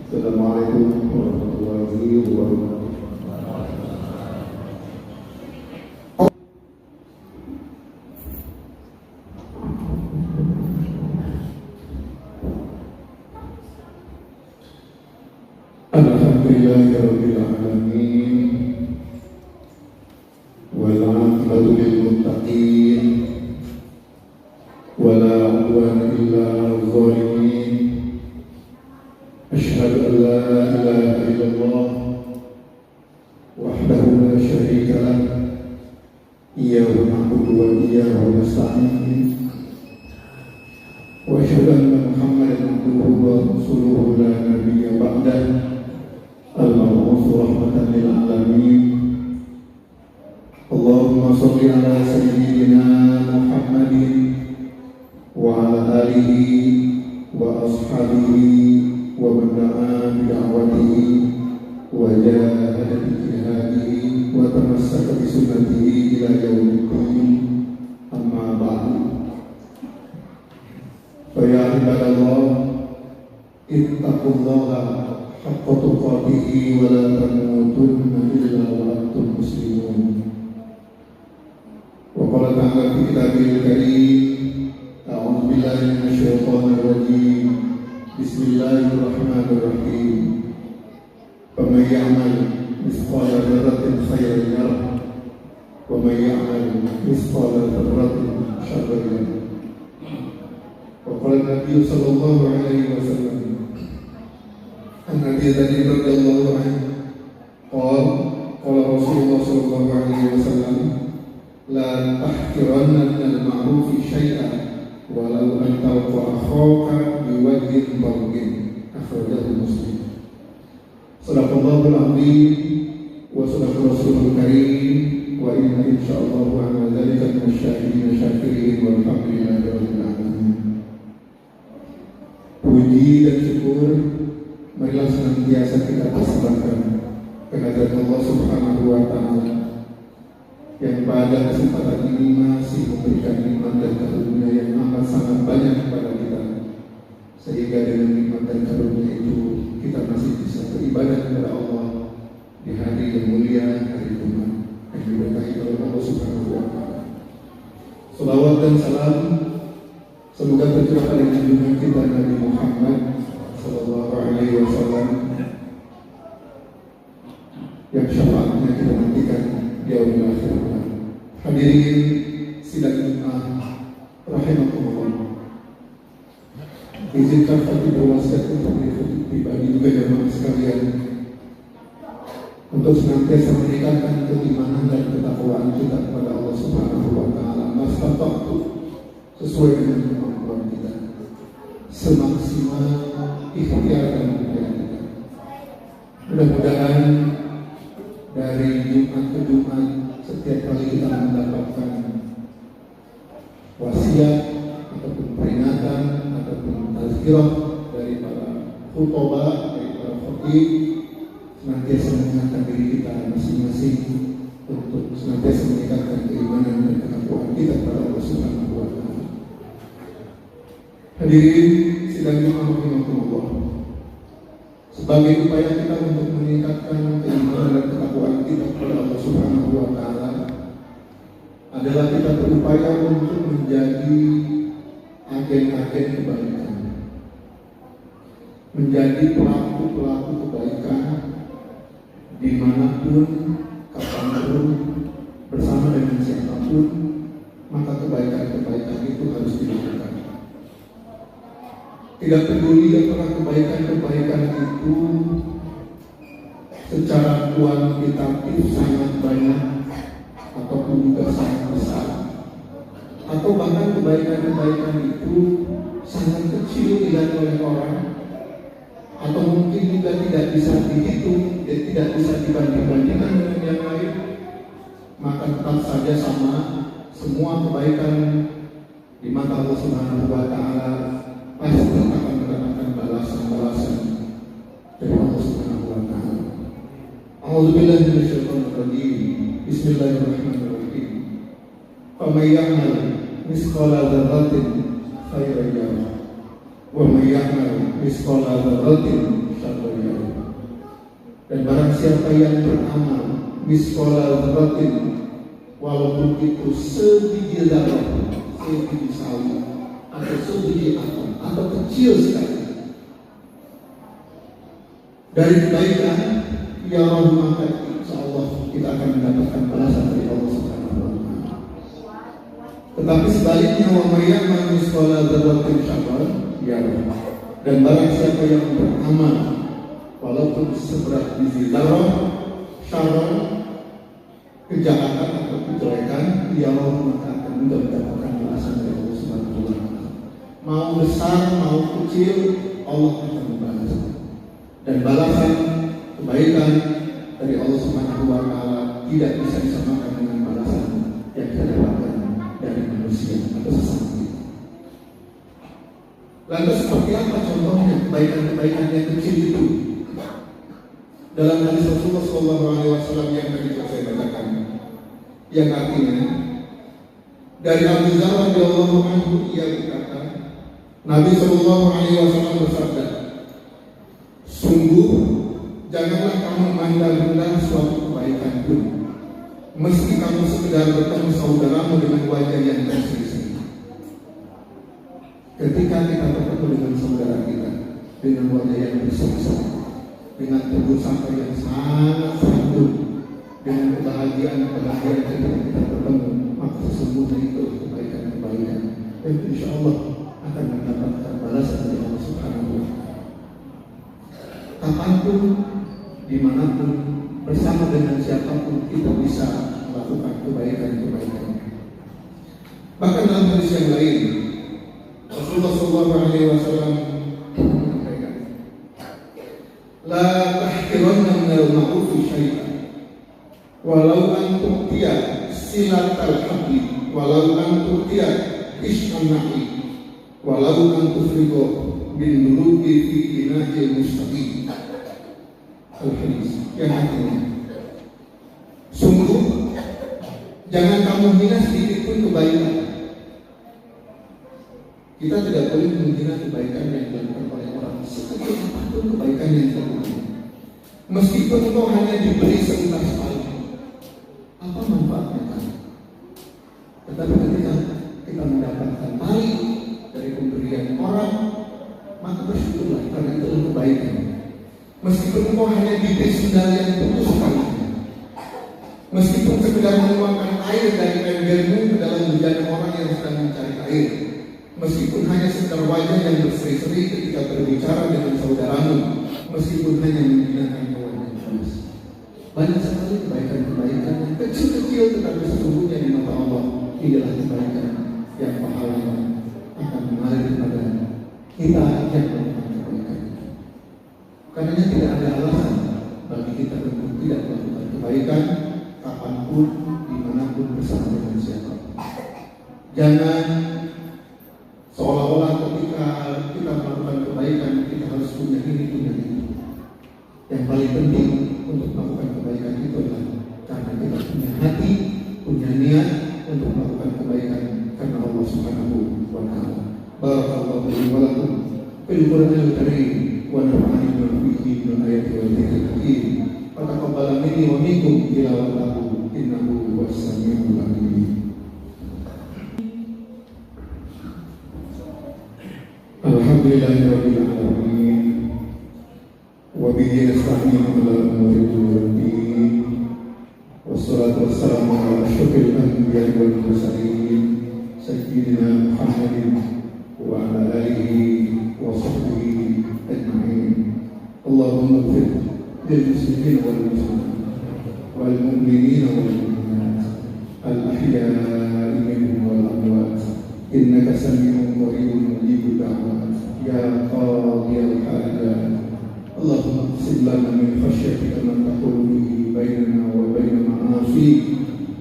Assalamualaikum warahmatullahi wabarakatuh. Alhamdulillahirabbil alamin wal 'aqibatu lil muttaqin wala 'udwana illa 'alal zalimin. Asyhadu an la ilaha illallah wahdahu la syarika lah iyyahu na'budu wa iyyahu nasta'in wa asyhadu anna Muhammadan abduhu wa rasuluhu la nabiyya ba'dah al-mab'uts rahmatan lil alamin. Allahumma shalli ala sayyidina Muhammadin wa ala alihi wa ashabihi wa man da'a bi da'watihi wa jahada bi jihadihi wa tamassaka bi sunnatihi ila yaumiddin. Amma ba'du. Fa ya ibadallah, ittaqullaha haqqa tuqatih wa la tamutunna illa wa antum muslimun. Wa qala ta'ala fi kitabil karim, a'udzu billahi minasy syaithanir rajim. Bismillahirrahmanirrahim. Faman ya'mal mithqala dzarratin khairan yarah wa man ya'mal mithqala dzarratin syarran yarah. Wa qala Nabi sallallahu alaihi wasallam, an-Nabi radhiyallahu anhu qala Rasulullah sallallahu alaihi wasallam, la tahqiranna minal ma'rufi syai'an walau an talqa akhaka biwajhin barqin. Akhrajahu Muslim. Shadaqallahul azim wa shadaqa rasulul karim wa inna insyaallah ala dzalika minasyahidin syakirin walhamdulillahi rabbil alamin. Puji dan syukur marilah senantiasa kita persembahkan kehadirat Allah Subhanahu wa taala yang pada kesempatan ini masih memberikan nikmat dan karunia yang amat sangat banyak kepada kita, sehingga dengan nikmat dan karunia itu kita masih bisa beribadah kepada Allah di hari yang mulia, hari Jumat yang diberkahi oleh Allah Subhanahu wa taala. Salawat dan salam semoga tercurah pada junjungan kita Nabi Muhammad sallallahu alaihi wasallam yang syafaatnya kita nantikan di yaumil akhir. Hadirin sidang Jumat rahimakumullah, izinkan kami berwasiat untuk pribadi juga jamaah sekalian untuk senantiasa meningkatkan keimanan dan ketakwaan kita kepada Allah Subhanahu wa taala mastata'tu, sesuai dengan kemampuan kita, semaksimal ikhtiar dan upaya kita. Mudah-mudahan dari Jumat ke Jumat setiap kali kita mendapatkan wasiat ataupun peringatan ataupun tazkirah dari para khutbah, dari para khatib, senantiasa mengingatkan diri kita masing-masing untuk senantiasa meningkatkan keimanan dan ketakwaan kita kepada Allah Subhanahu wa taala. Hadirin sidang Jumat rahimakumullah, sebagai upaya kita untuk meningkatkan keimanan dan ketakwaan kita kepada Allah Subhanahu wa taala adalah kita berupaya untuk menjadi agen-agen kebaikan, menjadi pelaku-pelaku kebaikan dimanapun, kapanpun, bersama dengan siapapun, maka kebaikan-kebaikan itu harus dilakukan. Tidak peduli apakah kebaikan-kebaikan itu secara kuantitatif sangat banyak ataupun juga sangat besar, atau bahkan kebaikan-kebaikan itu sangat kecil dilihat oleh orang, atau mungkin juga tidak bisa dihitung dan tidak bisa dibanding-bandingkan dengan yang lain, maka tetap saja sama, semua kebaikan di mata Allah Subhanahu wa taala pasti akan mendapatkan balasan-balasan dari Allah Subhanahu wa taala. A'udzubillahi minasyaitonir rajim. Bismillahirrahmanirrahim. Faman ya'mal mithqala dzarratin khairan yarah wa man ya'mal mithqala dzarratin syarran Dan barang siapa yang beramal misqala dzarratin, walaupun itu sebiji zarah, sebiji sawi, atau sebiji atom, atau kecil sekali dari kebaikan, ya Allah, maka insyaallah kita akan mendapatkan balasan dari Allah Subhanahu wa taala. Tetapi sebaliknya, wa may ya'mal misqala dzarratin syarran yarah. Dan barang siapa yang beramal walaupun seberat biji zarah syarran, kejahatan atau kejelekan, ya Allah, maka akan juga mendapatkan balasan dari Allah Subhanahu wa taala. Mau besar mau kecil, Allah akan membalas. Dan balasan kebaikan dari Allah Subhanahu wa taala tidak bisa disamakan dengan balasan yang kita dapatkan dari manusia atau sesama kita. Lantas seperti apa contohnya kebaikan-kebaikan yang kecil itu? Dalam hadis Rasulullah SAW yang tadi saya bacakan, yang artinya dari Abu Dzar radhiyallahu anhu, ia berkata, Nabi SAW bersabda, sungguh janganlah kamu memandang rendah suatu kebaikan pun, meski kamu sekedar bertemu saudaramu dengan wajah yang berseri-seri. Ketika kita bertemu dengan saudara kita dengan wajah yang berseri-seri, dengan tubuh sampai yang sangat santun, dengan kebahagiaan ketika kita bertemu, maka sesungguhnya itu kebaikan-kebaikan dan insya Allah akan mendapatkan balasan dari Allah Subhanahu wa taala. Kapanpun, dimanapun, bersama dengan siapapun, kita bisa melakukan kebaikan-kebaikan. Bahkan dalam hadis yang lain, Rasulullah SAW menyampaikan, la tahqiranna minal ma'rufi syai'an walau an tu'tiya silatal habli walau an tu'tiya is'an na'i walau an tufriqo bin nulubi fi kinahil mustaqim. Al-Hadis yang artinya, sungguh jangan kamu hina sedikit pun kebaikan. Kita tidak boleh menghina kebaikan yang dilakukan oleh orang, sekecil apapun kebaikan yang dilakukan. Meskipun engkau hanya diberi sebentar sekali, apa manfaatnya kan? Tetapi ketika kita mendapatkan baik dari pemberian orang, maka bersyukurlah karena itu kebaikan. Meskipun engkau hanya diberi sendal yang putus sekali, meskipun sekedar menuangkan air dari embermu ke dalam hujan orang yang sedang mencari air, meskipun hanya sekedar wajah yang berseri-seri ketika berbicara dengan saudaramu, meskipun hanya menggunakan hewan yang halus. Banyak sekali kebaikan-kebaikan yang kecil-kecil, tetapi sesungguhnya di mata Allah inilah kebaikan yang pahalanya akan mengalir kepada kita yang melakukan kebaikan. Karenanya tidak ada alasan bagi kita untuk tidak melakukan kebaikan kapanpun, dimanapun, bersama dengan siapapun. Jangan seolah-olah ketika kita melakukan kebaikan kita harus punya ini, punya itu. Yang paling penting untuk melakukan kebaikan itu adalah karena kita punya hati, punya niat untuk melakukan kebaikan karena Allah Subhanahu wa taala. Barakallahu li wa lakum fil Qur'anil Karim wa nafa'ani bima fihi min ayati wa dzikril hakim. Wa taqabbal minni wa minkum tilawatahu innahu huwas samiul alim. Alhamdulillahirabbil alamin wa bihi nasta'inu ala umuri dunya wassalatu wassalamu ala asyrofil anbiya'i wal mursalin sayyidina Muhammadin wa ala alihi wa sahbihi ajma'in. Allahumma ighfir lil muslimin wal muslimat wal mu'minin wal mu'minat al ahya'i minhum wal amwat innaka sami'un qaribun mujibud da'wat ya qadiyal hajat. Allahumma qsim lana min khashyatika ma tahulu bihi bainana wa baina ma'asik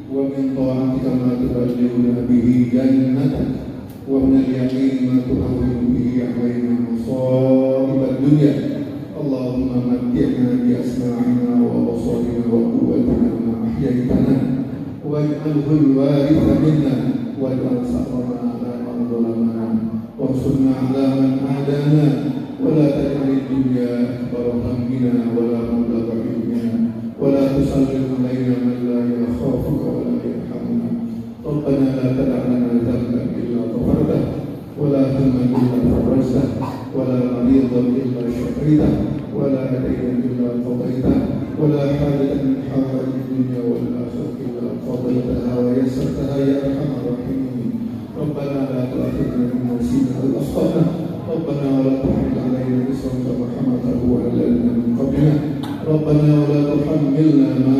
wa min ta'atika ma tuballighuna bihi jannatak wa min al-yaqini ma tuhawwinu bihi 'alaina masa'ib ad-dunya. Allahumma matti'na bi asma'ina wa absarina wa quwwatina ma ahyaytana waj'alhu al-waritha minna waj'al sa'rana 'ala man zalamana wansurna 'ala man 'adana wa la taj'al ad-dunya akbar hammina wa la mablagha ربنا لا تدع لنا ذنبا إلا غفرته ولا هما إلا فرجته ولا مريضا إلا شفيته ولا دينا إلا قضيته ولا حاجة من حوائج الدنيا والآخرة إلا قضيتها ويسرتها يا أرحم الراحمين. ربنا لا تؤاخذنا بما نسينا أو أخطأنا ربنا ولا تحمل علينا إصرا كما حملته على الذين من قبلنا ربنا ولا تحملنا ما